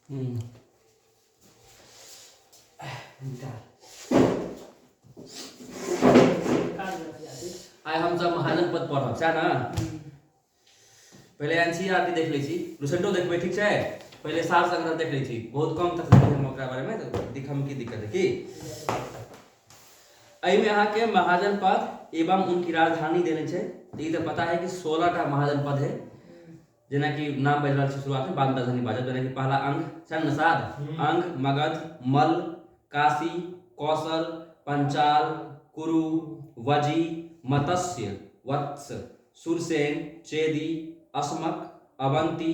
हम्म। आइ हम सब महाजनपद पढ़ब सएह ना। पहले एनसीईआरटी देख लै छी, लुसेंटो देखबै, ठीक छै। पहले सार संग्रह देख लै छी, बहुत कम तक देखबै हम ओकरा बारे में, तो दिखम की दिक्कत है कि एहिमे अहाँके महाजनपद एवं उनकी राजधानी देने छै। तो ये तो पता है कि 16टा महाजनपद है, जेना कि नाम बाजि रहल छै शुरुआत में, बाद में राजधानी बाजब। जेना कि पहला अंग नसाद, अंग, मगध, मल्ल, काशी, कौशल, पंचाल, कुरु, वजी, मत्स्य, वत्स, सुरसेन, चेदी, अस्मक, अवंती,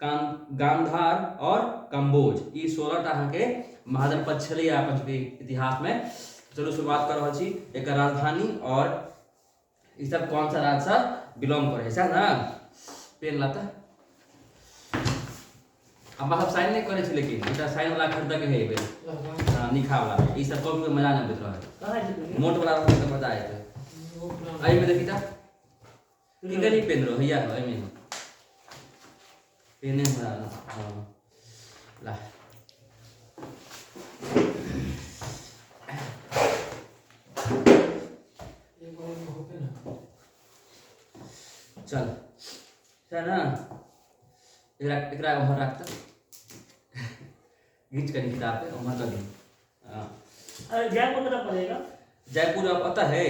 गांधार और कंबोज। ये 16टा अहाँके महाजनपद छलैया अपन सबके इतिहास में। चलो शुरुआत कर रहल छी। एकर राजधानी और ये सब कौन सा राज्य से बिलोंग करे है ना। पेन लाता अब मतलब साइन नहीं करे छे, लेकिन इटा साइन वाला खरीद के है बे। हां निखा वाला ई सब कॉपी में मजा नहीं बैठ रहा है, मोट वाला रहत तो मजा आए। आई में देखी ता की गनी पेन रो भैया आई में पेन है ना। हां ला चल है ना। एकरा उम्र रखता घींच कर किताब पे उम्र कर दी। अरे जयपुर में पड़ेगा। जयपुर अब पता है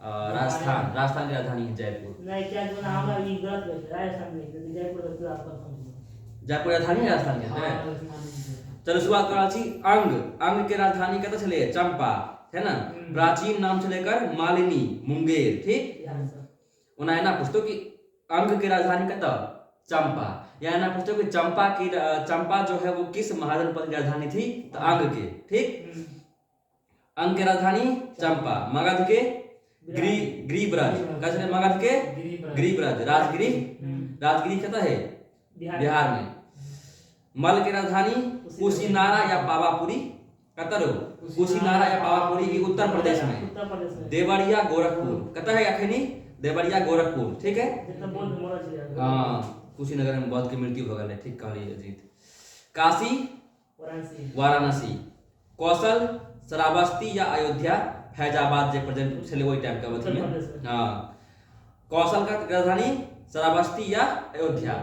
राजस्थान, राजस्थान की राजधानी है जयपुर। नहीं क्या जो ना हमारा ये गलत है, राजस्थान नहीं है, जयपुर का पूरा आपका जयपुर राजधानी है राजस्थान के है। चलो शुरुआत करा छी। अंग, अंग के राजधानी कत छले चंपा है ना। प्राचीन नाम छले कर मालिनी, मुंगेर, ठीक। ओना एना पूछतो कि अंग की राजधानी कत चंपा, या एना पूछतो कि चंपा जो है वो किस महाजनपद की राजधानी थी, तो अंग के, ठीक। अंग की राजधानी चंपा, मगध के गिरिब्रज, कैसे मगध के गिरिब्रज, राजगिरी, राजगिरी कहता है बिहार में। मल की राजधानी कुशीनारा या पावापुरी, कतर कुशीनारा या पावापुरी की उत्तर प्रदेश में। देवरिया गोरखपुर कहता है अखनी देवरिया गोरखपुर, ठीक है। हाँ कुशीनगर में बौद्ध की मृत्यु हो गई, ठीक कहलिए अजीत। काशी वाराणसी, कौशल श्रावस्ती या अयोध्या, फैजाबाद जे प्रेजेंट छले वही टाइम का मतलब। हां कौशल का राजधानी श्रावस्ती या अयोध्या,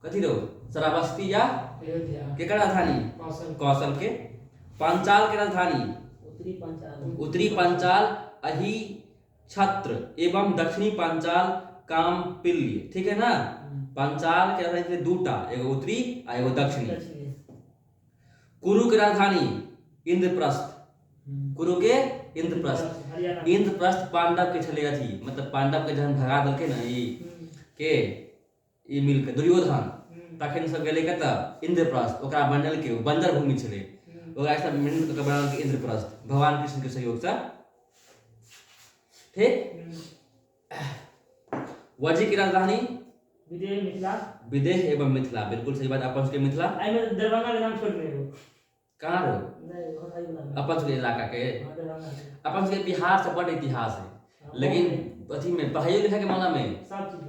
कथी रो श्रावस्ती या अयोध्या के राजधानी कौशल के। पांचाल की राजधानी उत्तरी पंचाल अहि छत्र एवं दक्षिणी पंचाल कामपिल्य, ठीक है ना। पंचाल के राजधानी दूटा, एगो उत्तरी और एगो दक्षिणी। कुरु की राजधानी इंद्रप्रस्थ, कुरु के इंद्रप्रस्थ। इंद्रप्रस्थ पांडव के छले अथी, मतलब पांडव के जहन भगा दलके ना ई मिलके दुर्योधन, तखन सब गेले कत इंद्रप्रस्थ, ओकरा बनल के बंजर भूमि छले, ओकरा सब मिल के बनल के इंद्रप्रस्थ, भगवान कृष्ण के सहयोग से, ठीक। वजी की राजधानी विदेह एवं मिथिला, बिल्कुल सही बात। अपन के मिथिला आई में दरभंगा के नाम छोड़ दे हो कहां रो अपन के इलाका के। अपन के बिहार से बड़ इतिहास है, लेकिन अथी में पढ़ाई लिखाई के मामला में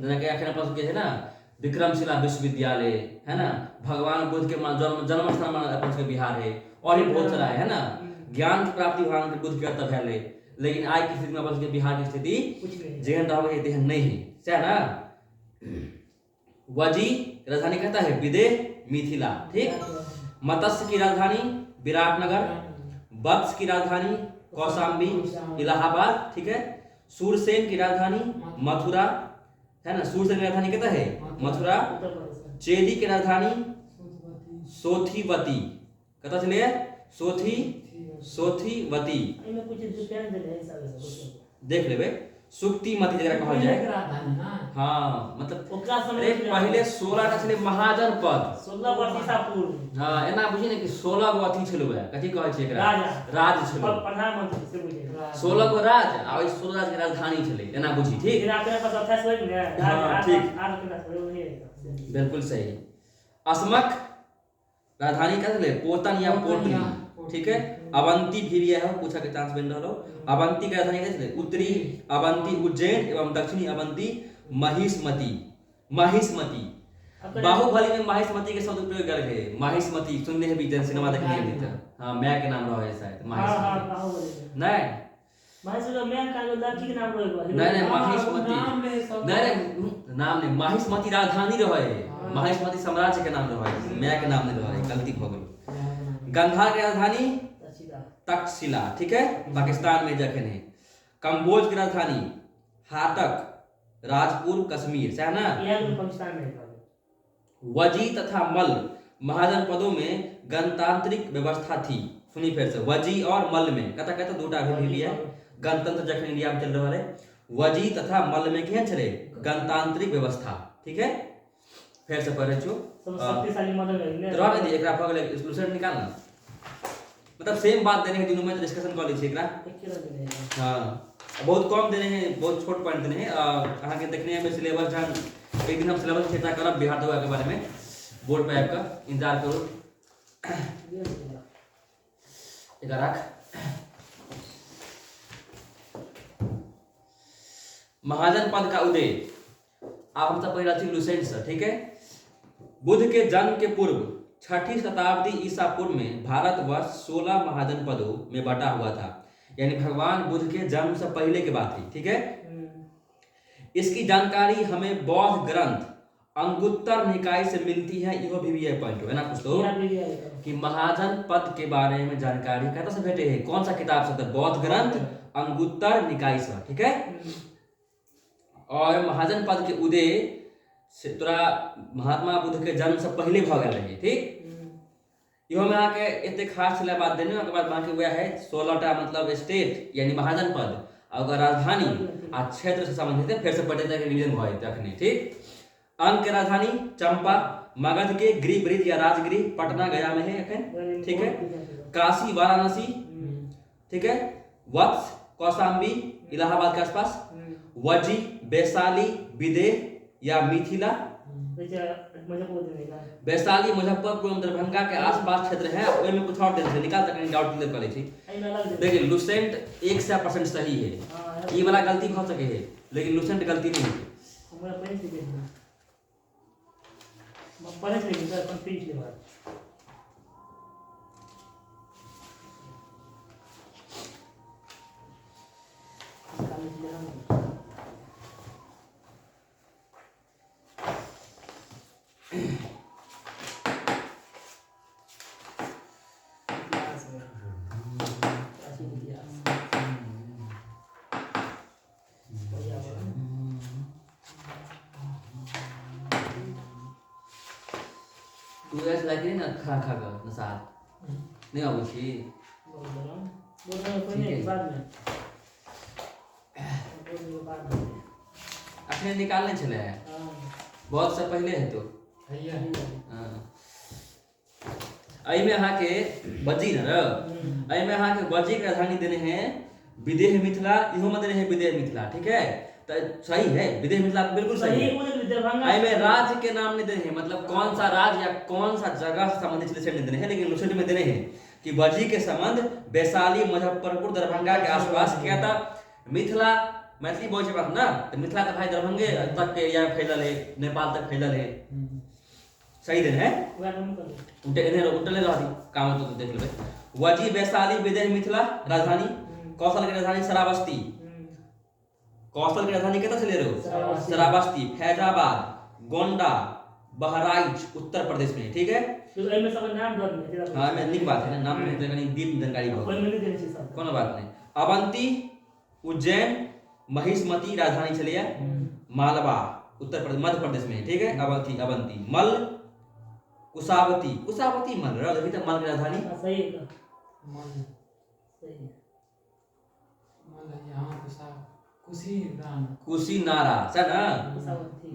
जेना कि अखन अपन के है ना विक्रमशिला विश्वविद्यालय है ना, भगवान बुद्ध के जन्म स्थान अपन के बिहार है, और भी बहुत सारा है ना। ज्ञान की प्राप्ति भगवान के बुद्ध के तब है, लेकिन आज की स्थिति में अपन के बिहार की स्थिति जेहन रहबे तेहन नहीं है, सही ना। वजी राजधानी कहता है विदेह मिथिला, ठीक। मत्स्य की राजधानी विराटनगर, वत्स की राजधानी कौशाम्बी इलाहाबाद, ठीक है। सूरसेन की राजधानी मथुरा है ना, सूरसेन की राजधानी कहता है मथुरा। चेदी की राजधानी सोथीवती, कहता चलिए सोथीवती, देख लेबे सुक्तिमती जगह कहल जाए। हाँ मतलब अरे पहले 16टा छले महाजनपद, 16 वर्ष ईसा पूर्व। हां एना बुझी ने कि 16 गो अथी छलो है, कथी कहै छै एकरा राज छलो, प्रधानमंत्री से बुझे 16 गो राज आ ओइ 16 राज के राजधानी छले, एना बुझी, ठीक। फिर आपके पास 28 होई ने हां ठीक आर के पास होई, बिल्कुल सही। अस्मक राजधानी का छले पोतन या पोटली, ठीक है। अवंती भी है, पूछा के चांस बन रहा। अवंती का राजधानी क्या है, उत्तरी अवंती उज्जैन एवं दक्षिणी अवंती महिष्मती। बाहुबली में माहिष्मती के शब्द उपयोग कर है। माहिष्मती सुनने हैं भी जन सिनेमा देखने के लिए। हां मैं के नाम रहा है शायद माहिष्मती। बाहुबली नहीं माहिष्मती मैं का लड़की के नाम रहा है। नहीं माहिष्मती नहीं नाम नहीं माहिष्मती राजधानी रहा है। माहिष्मती साम्राज्य के नाम रहा है। मैं के नाम नहीं रहा है गलती हो गई। गांधार की राजधानी तक्षशिला ठीक है पाकिस्तान में जखन है। कंबोज की राजधानी हाटक राजपुर कश्मीर से है ना। यह पाकिस्तान में है। वजी तथा मल्ल महाजनपदों में गणतांत्रिक व्यवस्था थी। सुनी फिर से वजी और मल्ल में कहता कहता दूटा भी है। गणतंत्र जखन इंडिया में चल रहा है वजी तथा मल्ल में केहन छले गणतांत्रिक व्यवस्था ठीक है। फिर से पढ़े छु शक्तिशाली मदद है ने रह दे एकरा भगले एक्सक्लूसिव निकालना मतलब सेम बात देने हैं दोनों में डिस्कशन कर ली छे एकरा। हां बहुत कम देने हैं बहुत छोट पॉइंट देने हैं। अहाँ के देखने में सिलेबस जहां एक दिन हम सिलेबस चर्चा करब बिहार दवा के बारे में बोर्ड पे आपका इंतजार करो। एक रख महाजन पद का उदय आप हम सब पढ़ा थी लुसेंट से ठीक है। बुद्ध के जन्म के पूर्व 6ठी शताब्दी ईसा पूर्व में भारतवर्ष 16 महाजन पदों में बटा हुआ था। यानी भगवान बुद्ध के जन्म से पहले की बात है ठीक है। इसकी जानकारी हमें बौद्ध ग्रंथ अंगुत्तर निकाय से मिलती है। यह भी है पॉइंट है ना कुछ तो कि महाजन पद के बारे में जानकारी कहता से भेटे है कौन सा किताब से बौद्ध ग्रंथ अंगुत्तर निकाय से ठीक है। और महाजन पद के उदय से तोरा महात्मा बुद्ध के जन्म से पहले भ गेल रहे ठीक। इहो में आके एते खास छले बात देने के बाद बाकी हुआ है 16टा मतलब स्टेट यानी महाजन पद और राजधानी आ क्षेत्र से संबंधित है। फिर से पढ़े तक रिवीजन भए तखनी ठीक। अंग के राजधानी चंपा मगध के गृह ब्रिज या राजगृह पटना गया में है अखन ठीक है। काशी वाराणसी ठीक है। वत्स कौशाम्बी इलाहाबाद के आसपास। वजी वैशाली विदेह या मिथिला वैशाली मुजफ्फरपुर दरभंगा के आसपास क्षेत्र है। ओय में कुछ और देने निकाल तक डाउट क्लियर कर लै छी। देखिए लुसेंट 100% सही है। ये वाला गलती हो सके है लेकिन लुसेंट गलती नहीं है। हमरा पढ़े से देखना मैं पढ़े से लेकिन सर कंफ्यूज के बाद तू ऐसे लगे ना खा खा कर नसात नहीं आबो छी बोल कोई नहीं बाद में अपने निकालने चले हैं बहुत से पहले है तो भैया हां आई में अहाँ के बजी न आई में अहाँ के बजी के राजधानी देने हैं विदेह मिथिला। इहो में देने हैं विदेह मिथिला ठीक है तो सही है। विदेह मिथिला बिल्कुल सही है। आई में राज्य के नाम नहीं देने हैं मतलब कौन सा राज्य या कौन सा जगह से संबंधित लुसेंट नहीं देने हैं लेकिन लुसेंट में देने हैं कि बजी के संबंध वैशाली मुजफ्फरपुर दरभंगा के आसपास क्या था। मिथिला मैथिली बोल छै बात ना तो मिथिला का भाई दरभंगे तक के एरिया में फैलल है नेपाल तक फैलल है। सही दिन है उल्टे इधर उल्टे रह दी काम तो देख लेबे। वजी वैशाली विदेह मिथिला राजधानी। कौशल की राजधानी श्रावस्ती। कौशल की राजधानी कहता चले रहो श्रावस्ती फैजाबाद गोंडा बहराइच उत्तर प्रदेश में ठीक है। तो एमे सब नाम दर में हां मैं लिख बात है ना नाम में तो कहीं डीप जानकारी हो कोई नहीं देने छै सब कोनो बात नहीं। अवंती उज्जैन महिष्मती राजधानी चलिए मालवा उत्तर प्रदेश मध्य प्रदेश में ठीक है। अवंती अवंती मल कुशावती कुशावती मल रहा देखिए तो मल की राजधानी सही है मल सही है मल यहां कुशीनगर कुशीनारा है ना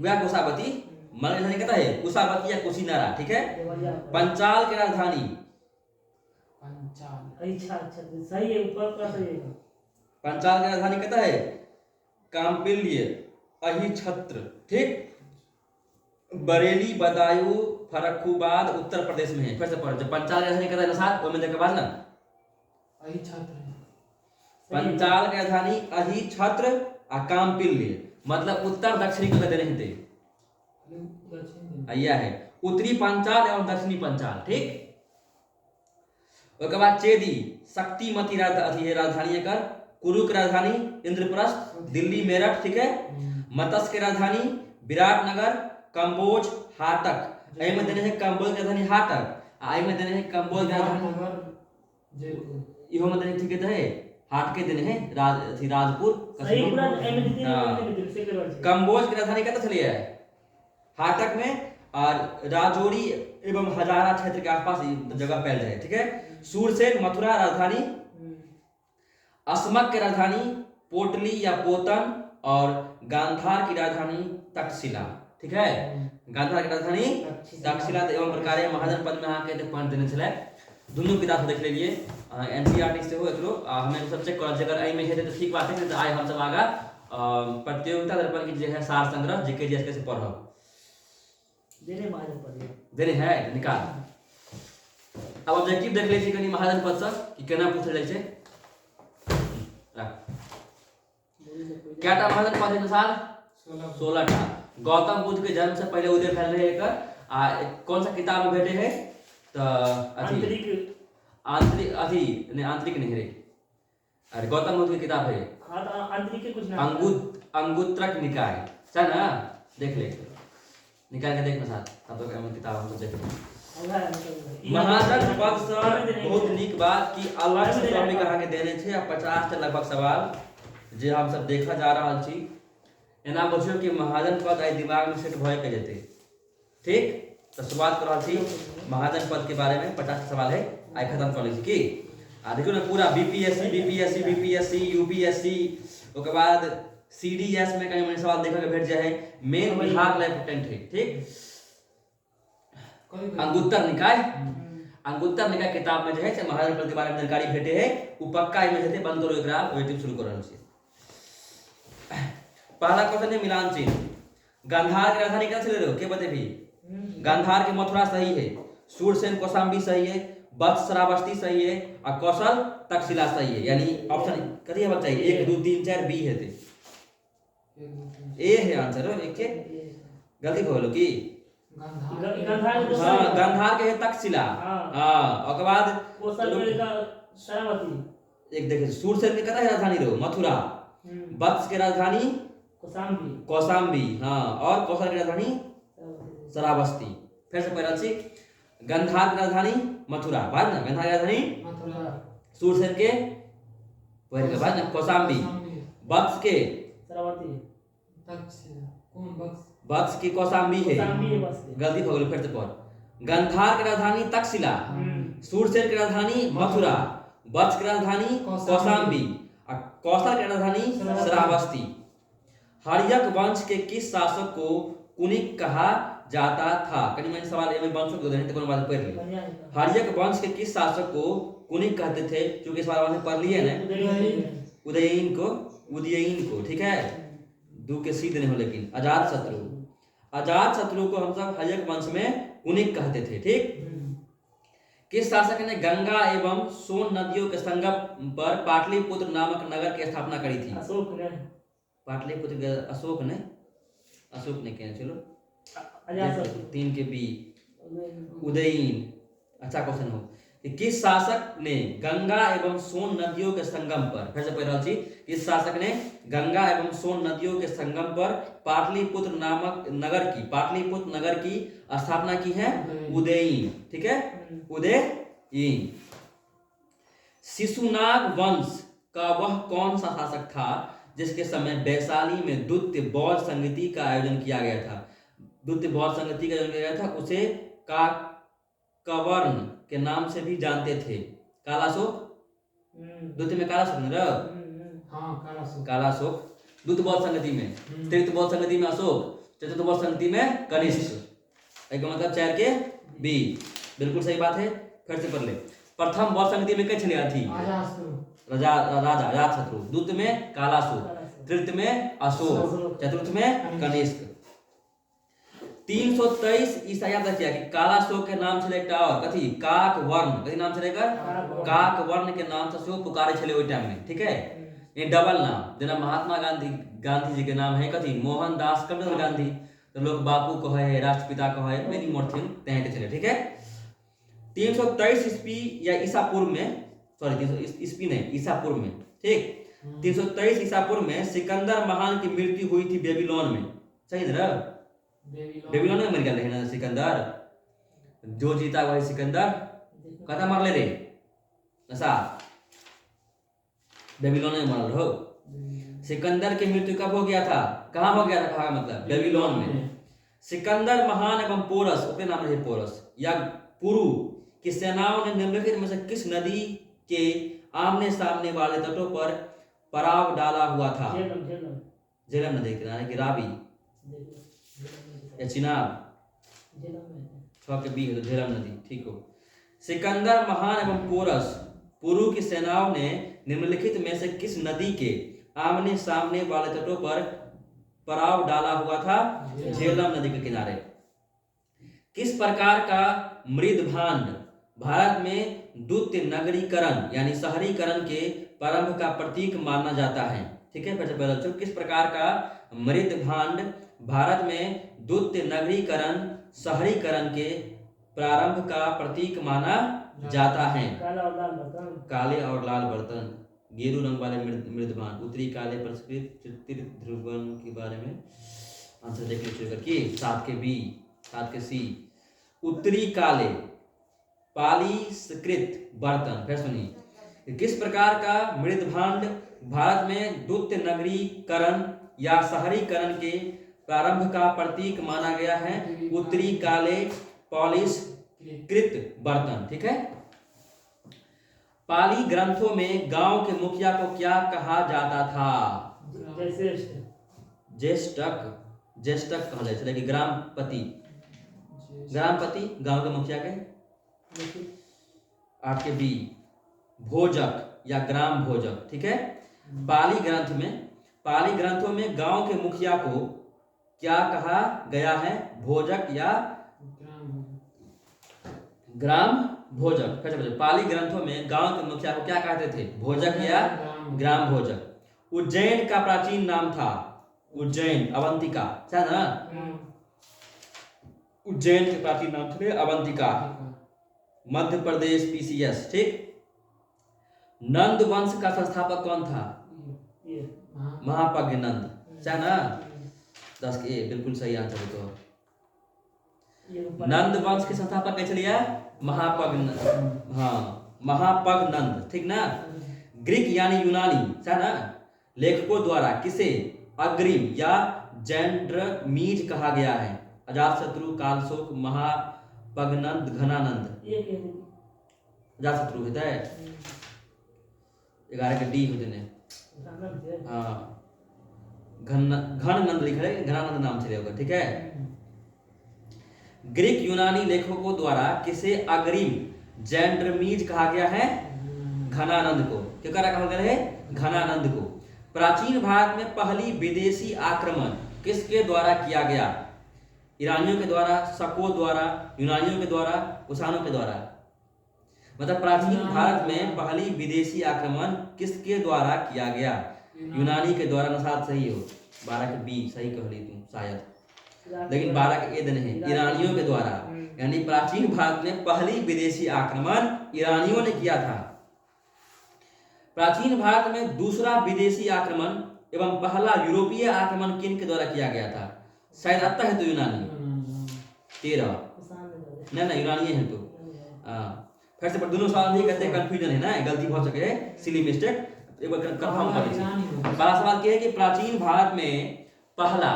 वह कुशावती मल की राजधानी कहता है कुशावती या कुशीनारा ठीक है। पंचाल की राजधानी पंचाल अच्छा सही है ऊपर का सही है। पंचाल की राजधानी कहता है काम्पिल्य अहिछत्र ठीक। बरेली बदायूं फर्रुखाबाद उत्तर प्रदेश में है। फिर से पढ़ जब पंचाल की राजधानी कहता है ना साथ तो में देख के बाद ना अहिछत्र पंचाल की राजधानी अहिछत्र आ काम्पिल्य मतलब उत्तर दक्षिणी को देने हैं दक्षिण यह है उत्तरी पंचाल एवं दक्षिणी पंचाल। ठीक, उसके बाद चेदी शक्तिमती अथी है राजधानी एकर, कुरु की राजधानी इंद्रप्रस्थ, दिल्ली मेरठ। ठीक है, मत्स्य की राजधानी विराटनगर, कंबोज, हाटक। एहि में देने है कंबोज की राजधानी हाटक, आई में देने है कंबोज की राजधानी जयपुर। इहो में देने ठीक है हाट के देने है राजपुर। सही पूरा एम डी हाँ। से करवा छै। कंबोज की राजधानी कतऽ छलै है हाटक में, और राजौरी एवं हजारा क्षेत्र के आसपास ई जगह पायल जाए। ठीक है, सूरसेन मथुरा राजधानी, असमक की राजधानी पोटली या पोतन, और गांधार की राजधानी तक्षशिला। ठीक है, गांधार की राजधानी तक्षशिला। एवं प्रकारे महाजन पद में अहाँ के पॉइंट देने छलै, दुनू किताब देख लेलिए, एनसीईआरटी से हो एकरो हमें सब चेक करल छै, अगर एहि में हेतै तऽ ठीक बात है, नहीं तो आइ हम सब आगा प्रतियोगिता दर्पण की जे है सार संग्रह जीके जीएस से पढ़ब। देने महाजन पद देने है निकाल। अब ऑब्जेक्टिव देख लै छी कनी महाजन पद से कि केना पूछल जाइ छै। कैटा महाजन पद है साल 16 टा। गौतम बुद्ध के जन्म से पहले उदय भेल रहे एकर, आ कौन सा किताब में भेटे है तो आंतरिक नहीं रे, अरे गौतम बुद्ध की किताब है आंतरिक के कुछ नाम अंगुत्रक निकाय, है ना, देख ले, निकाल के देखना साथ, तब तो हम किताब हम देख ले। महाजन पद से बहुत नीक बात कि अलग से टॉपिक अहाँ के देने छै, 50 टा लगभग सवाल जे हम सब देखा जा रहल छी। एना बुझियो कि महाजन पद आई दिमाग में सेट भए के जेते। ठीक, तो शुरुआत कर रहल छी महाजन पद के बारे में, 50 सवाल है, आई खत्म कर लै छी की। आ देखियो ना पूरा बीपीएससी यूपीएससी, ओके बाद सीडीएस में कहीं मनी सवाल देखा के भेट जाए है, मेन बिहार ला इम्पोर्टेंट है। ठीक, अंगुत्तर निकाय किताब में जो है से महाजन पद के बारे में जानकारी भेटे है, उ पक्का इमे हेते, बंद करो एकरा, वेटिंग शुरू कर रहल छी। पहला क्वेश्चन है मिलान चिन्ह। गांधार की राजधानी क्या छलै रे, के बतेबी? गांधार के मथुरा सही है, सूरसेन कौशाम्बी सही है, वत्स श्रावस्ती सही है, और कौशल तक्षशिला सही है। यानी ऑप्शन कथि हेबाक चाहिए, 1 2 3 4 बी हेते, ए है आंसर। एक के गलती भ गेलो की हाँ, गांधार के है तक्षशिला। हाँ, ओकर बाद कौशल का शरावती। एक देखे सूरसेन के कतऽ है राजधानी रो, मथुरा। वत्स के राजधानी कौशाम्बी, हाँ, और कौशल की राजधानी श्रावस्ती। फिर से पढ़ल छी, गांधार की राजधानी मथुरा, बाद ना गांधार की राजधानी मथुरा, सूरसेन के पहले के बाद ना कौशाम्बी, वत्स के शरावती, तक्षशिला, कौन वत्स? वत्स की कौशाम्बी है, गलती हो गई, फिर से पढ़। गांधार की राजधानी तक्षशिला, सूरसेन की राजधानी मथुरा, वत्स की राजधानी कौशाम्बी, और कौशल की राजधानी श्रावस्ती। हर्यक वंश के किस शासक को कुनिक कहा जाता था? कहीं मैंने सवाल में वंशों को देने तो कोनो बात पढ़ ली। हर्यक वंश के किस शासक को कुनिक कहते थे? क्योंकि सवाल में पढ़ लिए ना, उदयीन को। ठीक है, दू के सी देने हो, लेकिन अजात शत्रु को हम सब हर्यक वंश में कुनिक कहते थे। ठीक, किस शासक ने गंगा एवं सोन नदियों के संगम पर पाटलिपुत्र नामक नगर की स्थापना करी थी? पाटलिपुत्र अशोक ने किया, चलो 3 के बी, उदयीन। अच्छा क्वेश्चन हो कि किस शासक ने गंगा एवं सोन नदियों के संगम पर, फिर से पढ़ रहा छी, किस शासक ने गंगा एवं सोन नदियों के संगम पर पाटलिपुत्र नामक पाटलिपुत्र नगर की स्थापना की है? उदयीन। ठीक है, उदयीन। शिशुनाग वंश का वह कौन सा शासक था जिसके समय वैशाली में द्वितीय बौद्ध संगति का आयोजन किया गया था? द्वितीय बौद्ध संगति का आयोजन किया गया था, उसे काकवर्ण के नाम से भी जानते थे। कालाशोक, द्वितीय में कालाशोक न कालाशोक, द्वितीय बौद्ध संगति में, तृतीय बौद्ध संगति में अशोक, चतुर्थ बौद्ध संगति में कनिष्क। एक मतलब 4 के बी, बिल्कुल सही बात है। फिर से पढ़ ले, प्रथम बौद्ध संगति में कई छले थी? राजा अजातशत्रु, द्वितीय में कालाशोक, तृतीय में अशोक, चतुर्थ में कनिष्क। 323 ईसा याद रखिए कि कालाशोक के नाम छले एकटा और कथि, काकवर्ण। कथि नाम छले एकर? काकवर्ण के नाम से सेहो पुकारे छले ओइ टाइम में। ठीक है, ये डबल नाम, जेना महात्मा गांधी जी के नाम है कथि, मोहनदास करमचंद गांधी, तो लोग बापू कहे, राष्ट्रपिता कहे, मेनी मोर थिन तें चले, ठीक है। 323 ईस्वी या ईसा पूर्व में, सॉरी 300 ईस्वी नहीं, ईसा पूर्व में, ठीक। 323 ईसा पूर्व में सिकंदर महान की मृत्यु हुई थी बेबीलोन में, सही ना। बेबीलोन में मर गया है ना सिकंदर, जो जीता वही सिकंदर, कहता मर ले रे नशा, बेबीलोन में मर रहो। सिकंदर की मृत्यु कब हो गया था, कहाँ हो गया था, कहाँ मतलब बेबीलोन में। सिकंदर महान एवं पोरस, उसके नाम रहे पोरस या पुरु की सेनाओं ने निम्नलिखित में से किस नदी के आमने सामने वाले तटों पर पड़ाव डाला हुआ था। झेलम नदी के किनारे की रावी या चिनाब, 6 के 20 है तो झेलम नदी, ठीक हो। सिकंदर महान एवं पोरस पुरु की सेनाओं ने निम्नलिखित में से किस नदी के आमने सामने वाले तटों पर पड़ाव डाला हुआ था, झेलम नदी के किनारे। किस प्रकार का मृदभांड भारत में द्वितीय नगरीकरण यानी शहरीकरण के प्रारंभ का प्रतीक माना जाता है, ठीक है। बच्चों किस प्रकार का मृदभांड भारत में द्वितीय नगरीकरण शहरीकरण के प्रारंभ का प्रतीक माना जाता है। काले और लाल बर्तन, गेरू रंग वाले मृदभांड, उत्तरी काले परिष्कृत चित्रित ध्रुवन के बारे में आंसर देखने शुरू करके 7 के बी 7 के सी। उत्तरी काले पालिष्कृत बर्तन, फिर सुनिए, किस प्रकार का मृदभांड भारत में द्वितीय नगरीकरण या शहरीकरण के प्रारंभ का प्रतीक माना गया है, उत्तरी काले पालिष्कृत बर्तन, ठीक है। पाली ग्रंथों में गांव के मुखिया को क्या कहा जाता था, ज्येष्ठक, ज्येष्ठक कहा जाता है, ग्रामपति, ग्रामपति गांव के मुखिया के। 8 के बी भोजक या ग्राम भोजक, ठीक है। पाली ग्रंथों में गांव के मुखिया को क्या कहा गया है, भोजक या ग्राम भोजक। फिर पाली ग्रंथों में गांव के मुखिया को क्या कहते थे, भोजक या ग्राम भोजक। उज्जैन का प्राचीन नाम था, उज्जैन अवंतिका, है ना। उज्जैन के प्राचीन नाम थे अवंतिका। मध्य प्रदेश पीसीएस, ठीक। नंद वंश का संस्थापक कौन था, महापज्ञ नंद, है ना। 10 के ए बिल्कुल सही आंसर है। तो नंद वंश के संस्थापक कैसे लिया, महापज्ञ, हाँ महापज्ञ नंद, ठीक ना। ग्रीक यानी यूनानी, है ना, लेखकों द्वारा किसे अग्रिम या जैंड्रमीज कहा गया है, अजातशत्रु, कालशोक, महापज्ञनंद, घनानंद। अजातशत्रु होता है 11 के डी होते ने, हाँ घनानंद लिखा है, घनानंद नाम से होगा, ठीक है। ग्रीक यूनानी लेखकों द्वारा किसे अग्रिम जैंड्रमीज कहा गया है, घनानंद को। क्या कहा गया है, घनानंद को। प्राचीन भारत में पहली विदेशी आक्रमण किसके द्वारा किया गया, ईरानियों के द्वारा, शकों द्वारा, यूनानियों के द्वारा, कुषाणों के द्वारा। मतलब प्राचीन भारत में पहली विदेशी आक्रमण किसके द्वारा किया गया, यूनानी के द्वारा। नसाद सही हो, 12 के बी सही कह ली तुम शायद, लेकिन 12 के ए नहीं, ईरानियों के द्वारा। यानी प्राचीन भारत में पहली विदेशी आक्रमण ईरानियों ने किया था। प्राचीन भारत में दूसरा विदेशी आक्रमण एवं पहला यूरोपीय आक्रमण किन के द्वारा किया गया था, शायद आता है तो यूनानी। 13 नहीं यूनानी है तो फिर से दोनों सवाल नहीं कहते, कंफ्यूजन है ना, गलती हो सके, सिली मिस्टेक, एक बार कंफर्म कर लीजिए। बड़ा सवाल क्या है कि प्राचीन भारत में पहला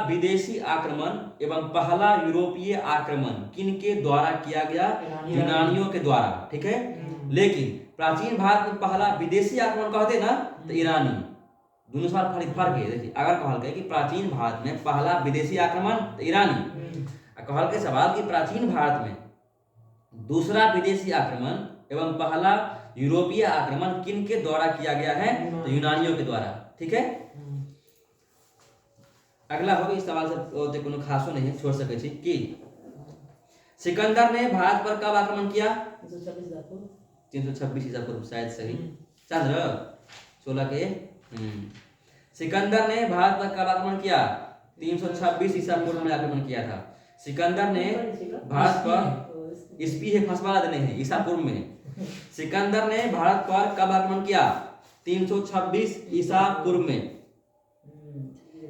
विदेशी आक्रमण एवं पहला यूरोपीय आक्रमण किन के द्वारा किया गया, यूनानियों के द्वारा, ठीक है। लेकिन प्राचीन भारत में पहला विदेशी आक्रमण कहते ना तो ईरानी, दोनों सवाल फर्क है। देखिए अगर कहल गए कि प्राचीन भारत में पहला विदेशी आक्रमण तो ईरानी, कहल के सवाल कि प्राचीन भारत में दूसरा विदेशी आक्रमण एवं पहला यूरोपीय आक्रमण किन के द्वारा किया गया है, तो यूनानियों के द्वारा, ठीक है। अगला हो इस सवाल से कोनो खासो नहीं है, छोड़ सके छी कि सिकंदर ने भारत पर कब आक्रमण किया, 326 ईसा पूर्व, शायद सही। चंद्र 16 के। सिकंदर ने भारत पर कब आक्रमण किया, 326 ईसा पूर्व में आक्रमण किया था। सिकंदर ने भारत पर ईस्वी है फंसवा देने हैं ईसा पूर्व में। सिकंदर ने भारत पर कब आक्रमण किया? 326 ईसा पूर्व में।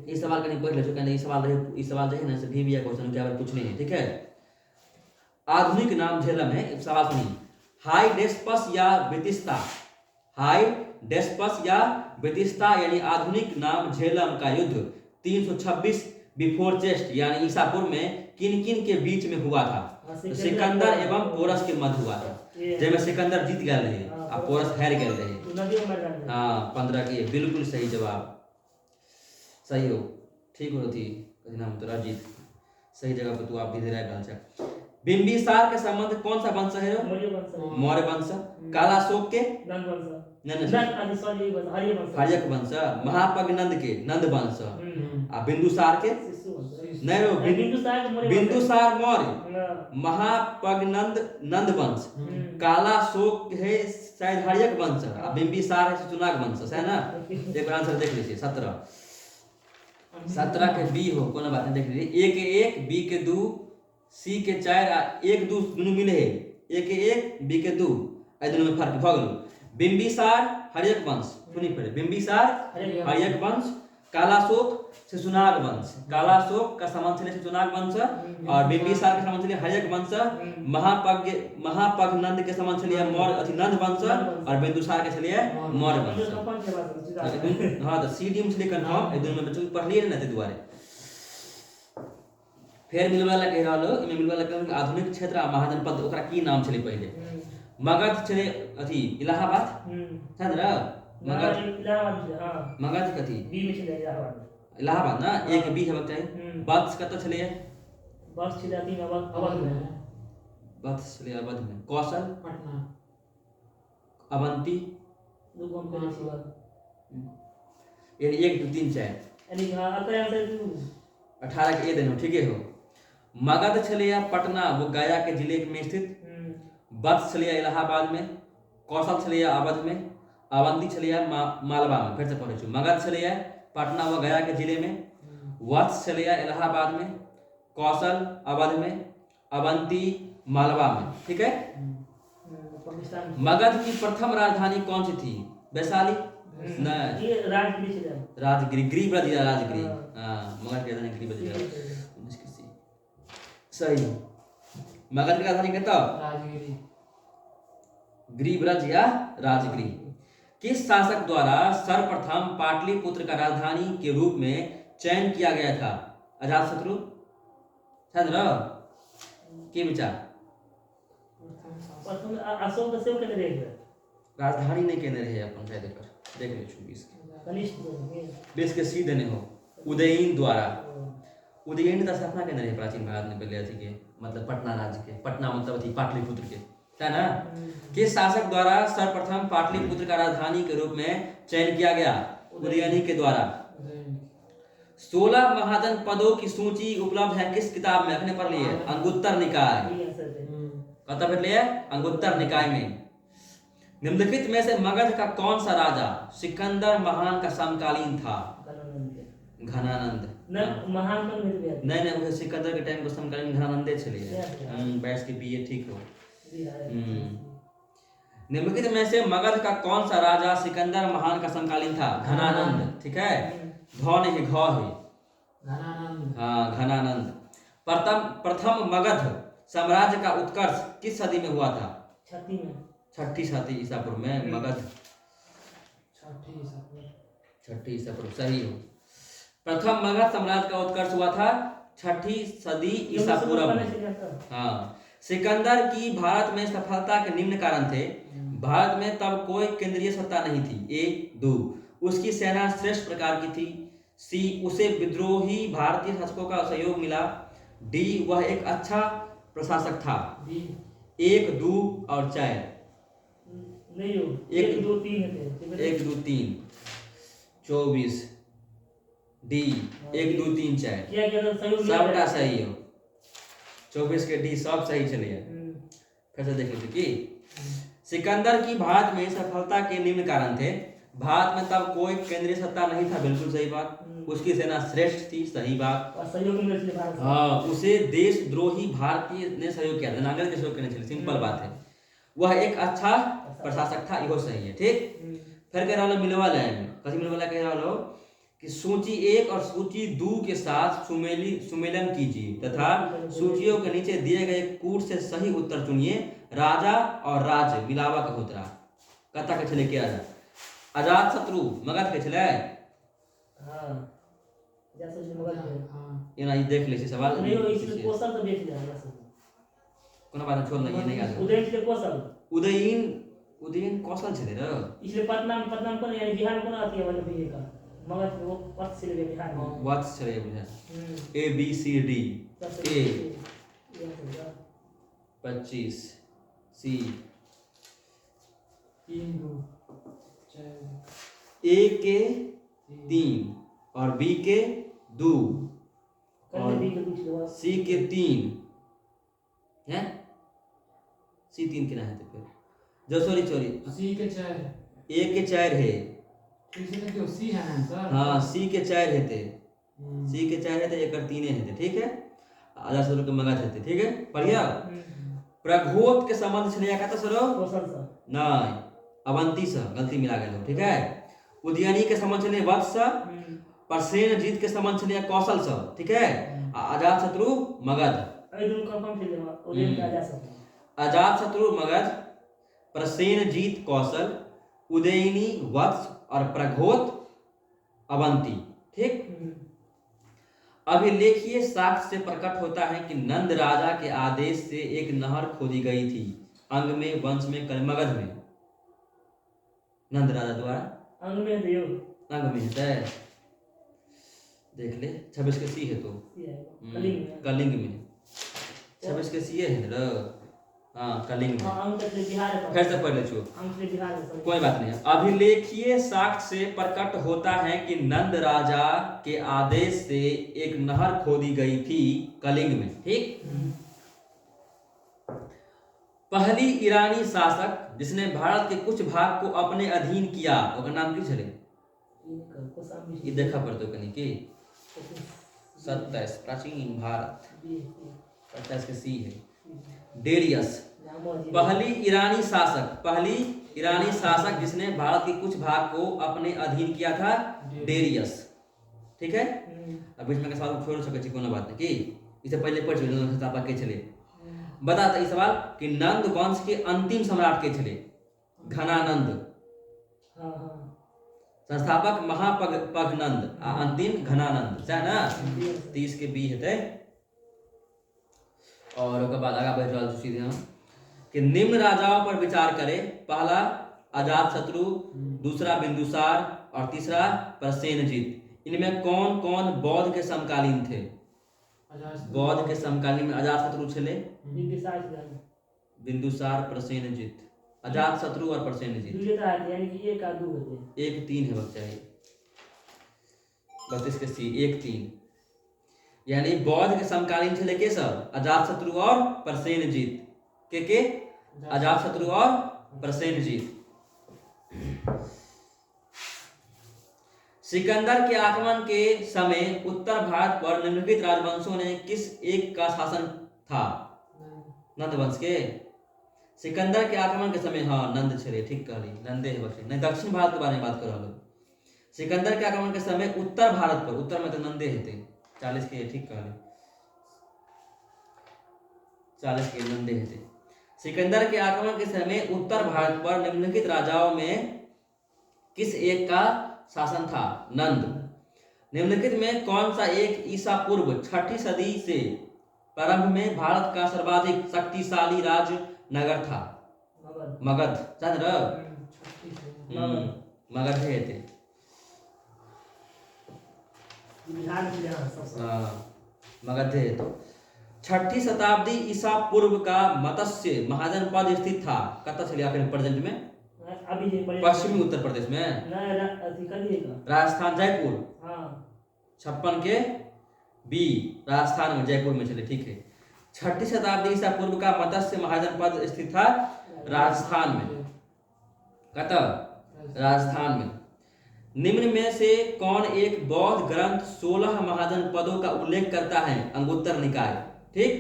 इस सवाल का नहीं पढ़ ले चुके हैं, इस सवाल जो है ना सभी भी क्वेश्चन के बारे पूछने हैं, ठीक है। आधुनिक नाम झेलम है, सवाल सुनिए। हाई डेस्पस या बेतिस्ता, हाई डेस्पस या बेतिस्ता यानी आधुनिक नाम झेलम का युद्ध 326 बिफोर चेस्ट यानी ईसा पूर्व में किन किन के बीच में हुआ था? तो सिकंदर एवं पोरस के मध्य हुआ था, जिसमें सिकंदर जीत गए रहे और पोरस हार गए रहे। हाँ 15 की बिल्कुल सही जवाब, सही हो, ठीक हो थी नाम तो राजीत, सही जगह पर तू आप भी दे रहा है। बिंबिसार के संबंध कौन सा वंश है? मौर्य वंश। कालाशोक के हर्यक वंश। महापगनंद के नंद वंश। बिंदुसार के बिंदुसार मौर्य। महापगनंद नंद वंश। कालाशोक है शायद हर्यक वंश। बिंबिसार है चुनाग वंश, है ना। एक आंसर देख लीजिए 17 के बी हो, कोई बात नहीं, देख लीजिए। ए के 1 बी के 2 सी के 4 1 2 दोनों मिले है, ए के 1 बी के 2 ए दोनों में फर्क भ गेल। बिंबिसार हर्यक वंश, सुनी पड़े, बिंबिसार हर्यक वंश। कालाशोक से चुनाग वंश, कालाशोक का संबंध छले चुनाग वंश और बिंबिसार के संबंध छले हर्यक वंश। महापगनंद के संबंध छले मौर्य अथि नंद वंश और बिंदुसार के छले मौर्य वंश। हां तो सी डी में छले कंफर्म, ए दोनों में बच्चों पढ़ लिए ना ते दुआरे। फिर मिलवाला कह रहलो, इमे मिलवाला कहन आधुनिक क्षेत्र आ महाजनपद ओकरा की नाम छले पहले? मगध छले अथि इलाहाबाद, छात्र मगध इलाहाबाद। मगध कथि बी में छले इलाहाबाद। इलाहाबाद ना, एक बी हेबाक चाही। वत्स कत छले? बस छले अथि में अवध में। वत्स छले अवध में। कौशल पटना। अवंती दुगो में पहले छले यानी 1 2 3 4 यानी हां अतः आंसर 18 के ए देनो, ठीक है हो। मगध छले पटना वो गया के जिले में स्थित। वत्स छले इलाहाबाद में। कौशल छले अवध में। अवंती छले मालवा में। फिर से पढ़े छु, मगध छले पटना व गया के जिले में। वत्स छले इलाहाबाद में। कौशल अवध में। अवंती मालवा में, ठीक है। मगध की प्रथम राजधानी कौन सी थी? वैशाली नहीं, ये राजगिरी छले। राजगिरी, गिरिब्रज या राजगिरी। हां मगध की राजधानी गिरिब्रज या सही। मगध की राजधानी कहता राजगिरी। गिरिब्रज या राजगिरी। किस शासक द्वारा सर्वप्रथम पाटलिपुत्र का राजधानी के रूप में चयन किया गया था? अजातशत्रु, छात्र के विचार? प्रथम अशोक से के रहे राजधानी नहीं कहने रहे अपन शायद कर देख ले 24 कनिष्ठ 20 के सी देने हो। उदयन द्वारा, उदयन का स्थापना कहने रहे प्राचीन भारत में पहले अथी के मतलब पटना राज्य के, पटना मतलब अथी पाटलिपुत्र के, है ना। किस शासक द्वारा सर्वप्रथम पाटलिपुत्र का राजधानी के रूप में चयन किया गया? उदयनी के द्वारा। 16 महाजन पदों की सूची उपलब्ध है किस किताब में? अपने पढ़ लिए अंगुत्तर निकाय। कतब पढ़ लिए अंगुत्तर निकाय में। निम्नलिखित में से मगध का कौन सा राजा सिकंदर महान का समकालीन था? घनानंद। महान नहीं वो सिकंदर के टाइम को समकालीन घनानंदे छले। 22 के बीए ठीक हो। निम्नलिखित में से मगध का कौन सा राजा सिकंदर महान का समकालीन था? घनानंद, ठीक है। ध नहीं घ है घनानंद। हाँ घनानंद। प्रथम मगध साम्राज्य का उत्कर्ष किस सदी में हुआ था? 6ठी सदी ईसा पूर्व में मगध। 6ठी ईसा पूर्व, सही हो। प्रथम मगध साम्राज्य का उत्कर्ष हुआ था 6ठी सदी ईसा पूर्व में। हाँ। सिकंदर की भारत में सफलता के निम्न कारण थे। भारत में तब कोई केंद्रीय सत्ता नहीं थी। ए 2 उसकी सेना श्रेष्ठ प्रकार की थी। सी उसे विद्रोही भारतीय शासकों का सहयोग मिला। डी वह एक अच्छा प्रशासक था। 1 2 और 4 नहीं हो 1 2 3 1 2 3 24 डी 1 2 3 4 क्या सहयोग सबका सही हो। 24 के डी सब सही चले। फिर से देख लीजिए कि सिकंदर की भारत में सफलता के निम्न कारण थे। भारत में तब कोई केंद्रीय सत्ता नहीं था, बिल्कुल सही बात। उसकी सेना श्रेष्ठ थी, सही बात। और सहयोग मिले थे भारत से। हाँ, उसे देशद्रोही भारतीय ने सहयोग किया, नागरिक के सहयोग करने चले, सिंपल बात है। वह एक अच्छा प्रशासक था, इहो सही है, ठीक। फिर कह रहा मिलवा लाइन कथी मिलवा ला कह रहा कि सूची 1 और सूची 2 के साथ सुमेलन कीजिए तथा सूचियों के नीचे दिए गए कूट से सही उत्तर चुनिए। राजा और राज्य मिलावा का होतरा कथा के छले क्या अजात शत्रु मगध के छले। हां जैसे मगध के हाँ ये ना ये देख ले सवाल नहीं हो इसलिए क्वेश्चन तो देख लिया जैसे कोनो बात छोड़ नहीं, ये नहीं याद। उदयन के क्वेश्चन उदयन कौशल छले र इसलिए पटना को यानी बिहार को ना आती है मतलब ये का मगध वो पथ से ले बिहार में व्हाट्स छले बुझा A B C D A 25 C 3 2 4 A के 3 और B के 2 करने भी के कुछ हुआ C के 3 है। C 3 के ना है तो फिर जो सॉरी सी के 4 A के 4 है। इसने क्यों सी है ना सर। हाँ C के 4 है थे, C के 4 है थे, एक 3 है थे, ठीक है। आधा सौ के मगध है थे, ठीक है। बढ़िया। प्रघोत के संबंध छले या कहता सरो क्वेश्चन सा नहीं अवंती से गलती मिला गया, ठीक है। उदयनी के संबंध छले वत्स, परसेन जीत के संबंध छले कौशल से, ठीक है। अजात शत्रु मगध, अरे दोनों कंफर्म थे लेवा उदयन का जा सकता अजात शत्रु मगध, प्रसेन जीत कौशल, उदयनी वत्स और प्रघोत अवंती, ठीक। अभिलेखीय साक्ष्य से प्रकट होता है कि नंद राजा के आदेश से एक नहर खोदी गई थी अंग में वंश में मगध में। नंद राजा द्वारा अंग में दियो अंग में है, देख ले 26 के सी है तो कलिंग में 26 के सी है ना। हाँ कलिंग में। हां अंग से बिहार है फिर से पढ़ ले छो, अंग से बिहार है कोई बात नहीं। अभिलेखीय साक्ष्य से प्रकट होता है कि नंद राजा के आदेश से एक नहर खोदी गई थी कलिंग में, ठीक। पहली ईरानी शासक जिसने भारत के कुछ भाग को अपने अधीन किया उसका नाम की छले को सामने ये देखा पड़तो कनी की 27 प्राचीन भारत 27 के सी है डेरियस। पहली ईरानी शासक जिसने भारत के कुछ भाग को अपने अधीन किया था डेरियस, ठीक है। अब बीच में का सवाल छोड़ सके छी, कोनो बात नहीं कि इसे पहले पढ़ चुके संस्थापक के छले। बता था इस सवाल कि नंद वंश के अंतिम सम्राट के छले घनानंद। हां संस्थापक महापगनंद आ अंतिम घनानंद है ना। 30 के बी हेते। और उसके बाद आगे बढ़ रहा सीधे हम कि निम्न राजाओं पर विचार करें। पहला अजात शत्रु, दूसरा बिंदुसार और तीसरा प्रसेनजीत। इनमें कौन कौन बौद्ध के समकालीन थे? बौद्ध के समकालीन में अजात शत्रु छले, बिंदुसार, प्रसेनजीत। अजात शत्रु और प्रसेनजीत यानी कि एक आदू होते हैं, 1 3 है बच्चा ये 32 के सी 1 3 यानी बौद्ध के समकालीन छले के सब अजात शत्रु और प्रसेनजीत के अजात शत्रु और प्रसेनजीत। सिकंदर के आक्रमण के समय उत्तर भारत पर निम्नलिखित राजवंशों ने किस एक का शासन था? नंद वंश के। सिकंदर के आक्रमण के समय हाँ नंद छले, ठीक कहली, नंदे है बच्चे नहीं। दक्षिण भारत के बारे में बात कर रहा हूँ। सिकंदर के आक्रमण के समय उत्तर भारत पर, उत्तर में तो नंदे हेते 40 के, ठीक कहली, 40 के नंदे हेते। सिकंदर के आक्रमण के समय उत्तर भारत पर निम्नलिखित राजाओं में किस एक का शासन था? नंद। निम्नलिखित में कौन सा एक ईसा पूर्व 6ठी सदी से प्रारंभ में भारत का सर्वाधिक शक्तिशाली राज्य नगर था? मगध। चंद्र मगध है थे। मगध है तो 6ठी शताब्दी ईसा पूर्व का मत्स्य महाजनपद स्थित था। कतः चलिए आपने प्रेजेंट में पश्चिमी उत्तर प्रदेश में राजस्थान जयपुर। 56 के बी राजस्थान में जयपुर में चले, ठीक है। 6ठी शताब्दी ईसा पूर्व का मत्स्य महाजनपद स्थित था राजस्थान में। कतः? राजस्थान में। निम्न में से कौन एक बौद्ध ग्रंथ 16 महाजनपदों का उल्लेख करता है? अंगुत्तर निकाय। ठीक,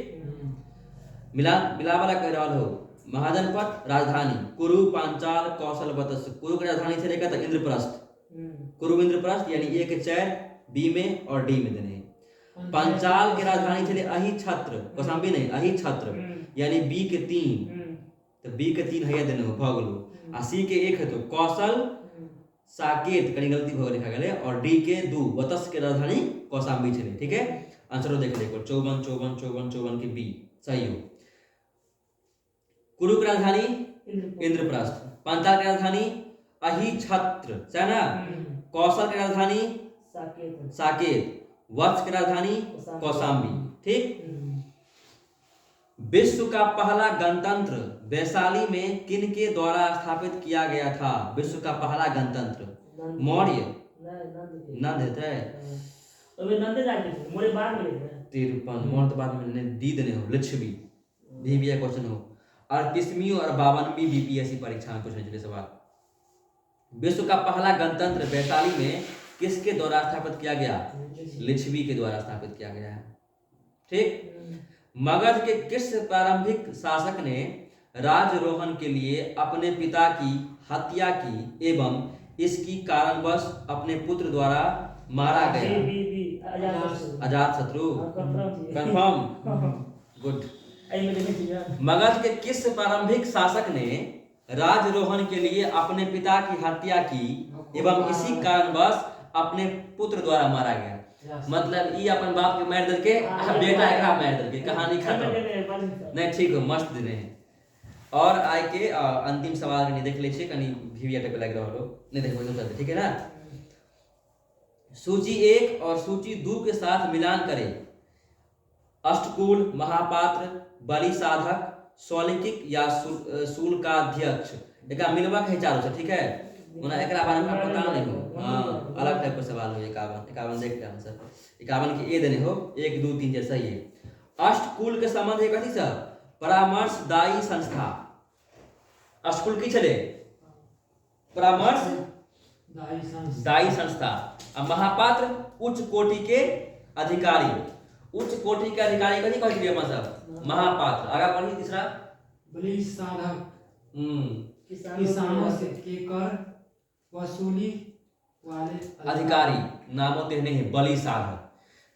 मिला वाला कह रहा हो। महाजनपद राजधानी कुरु, पांचाल, कौशल, वत्स। कुरु की राजधानी से लेकर इंद्रप्रस्थ। कुरु इंद्रप्रस्थ यानी ए के 4 बी में और डी में देने हैं। पांचाल की राजधानी चले अहि छत्र, कौशाम्बी नहीं, अहि छत्र यानी बी के 3, तो बी के 3 है देने हो भगलो। आ सी के 1 है तो कौशल साकेत, कहीं गलती भगल लिखा गया, और डी के 2 वत्स की राजधानी कौशाम्बी चले। ठीक है, आंसर देख ले 54 54 54 54 के बी सही हो। कुरु की राजधानी इंद्रप्रस्थ, पांचाल की राजधानी अहि छत्र है ना, कौशल की राजधानी साकेत, वत्स की राजधानी कौशाम्बी। ठीक, विश्व का पहला गणतंत्र वैशाली में किन के द्वारा स्थापित किया गया था? विश्व का पहला गणतंत्र मौर्य नंद है तिरपन मौर्य तो बाद में दी देने हो लिच्छवी भी क्वेश्चन हो। 38वीं और 52वीं बीपीएससी परीक्षा में पूछने चले सवाल। विश्व का पहला गणतंत्र वैशाली में किसके द्वारा स्थापित किया गया? लिच्छवी के द्वारा स्थापित किया गया है। ठीक, मगध के किस प्रारंभिक शासक ने राजरोहण के लिए अपने पिता की हत्या की एवं इसकी कारणवश अपने पुत्र द्वारा मारा गया? अजातशत्रु। Confirm, good. मगध के किस प्रारंभिक शासक ने राजरोहण के लिए अपने पिता की हत्या की एवं इसी कारणवश अपने पुत्र द्वारा मारा गया? मतलब ये अपन बाप के मार दल के बेटा एकरा मार दल के कहानी खत्म। नहीं ठीक हो, मस्त दिन है। और आय के अंतिम सवाल कनी देख ले छी, कनी वीडियो टाइप लग रहा हो नहीं देखो एकदम चलते। ठीक है ना, सूची 1 और सूची 2 के साथ मिलान करें। अष्टकूल, महापात्र, बलि साधक, सौलिकिक या शुल्काध्यक्ष। एक मिलवा है चारों से। ठीक है, उन्हें एक बारे में पता नहीं हो। हाँ, अलग टाइप का सवाल हो। 51 देखते हैं आंसर। 51 के ए देने हो 1 2 3 जैसा ही है। अष्टकूल के संबंध है कथी से? परामर्शदायी संस्था। अष्टकूल की चले परामर्शदायी संस्था। अब महापात्र उच्च कोटि के अधिकारी। उच्च कोटि के अधिकारी कथी कहै छै मतलब? महापात्र। आगे पढ़िए तीसरा बलि साधक, किसानों से के कर वसूली वाले अधिकारी। नाम होते हैं बलि साधक।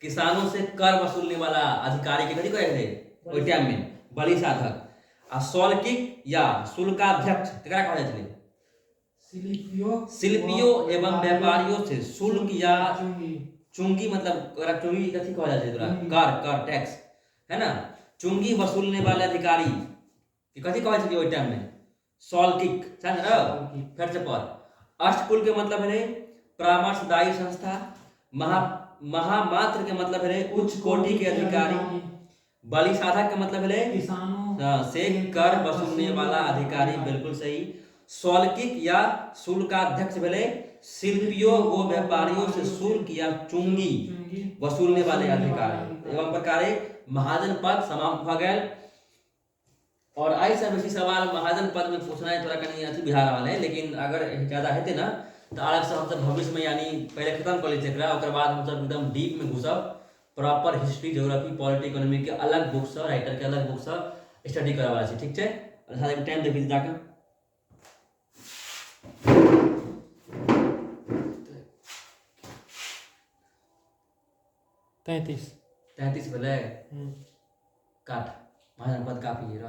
किसानों से कर वसूलने वाला अधिकारी के कथी कहै थे ओइ टाइम में? बलि साधक। आ सौलिकिक या शुल्काध्यक्ष केकरा कहै छलै? शिल्पियों एवं व्यापारियों से शुल्क या चुंगी मतलब चुंगी कथी कहल जाय छै तोरा? कर टैक्स है ना। चुंगी वसूलने वाले अधिकारी के कथी कहै छलियै ओइ टाइम में? सौलिकिक। समझ रहे? फिर से पढ़। अष्टकुल के मतलब है परामर्शदायी संस्था। महामात्र के मतलब है उच्च कोटि के अधिकारी। बलि साधक का मतलब है किसानों से कर वसूलने वाला अधिकारी। बिल्कुल सही। सौलिकिक या शुल्काध्यक्ष भेले शिल्पियों व व्यापारियों से शुल्क या चुंगी वसूलने वाले अधिकारी। एवं प्रकारे महाजन पद समाप्त भ गेल। और आई से बेसी सवाल महाजन पद में पूछना है थोड़ा कहीं अथी बिहार वाले, लेकिन अगर ज्यादा हेते ना तो अलग से हम भविष्य में यानी पहले खत्म कर लीजिए एकरा, ओकर बाद हम सब एकदम डीप में घुसब। Proper history, geography, polity, economy के अलग बुक्स सब, राइटर के अलग बुक्स सब स्टडी करवा वाला छै। ठीक छै, अच्छा एक टाइम देखि जाके 33 भेलै। काट महाजन पद काफी है।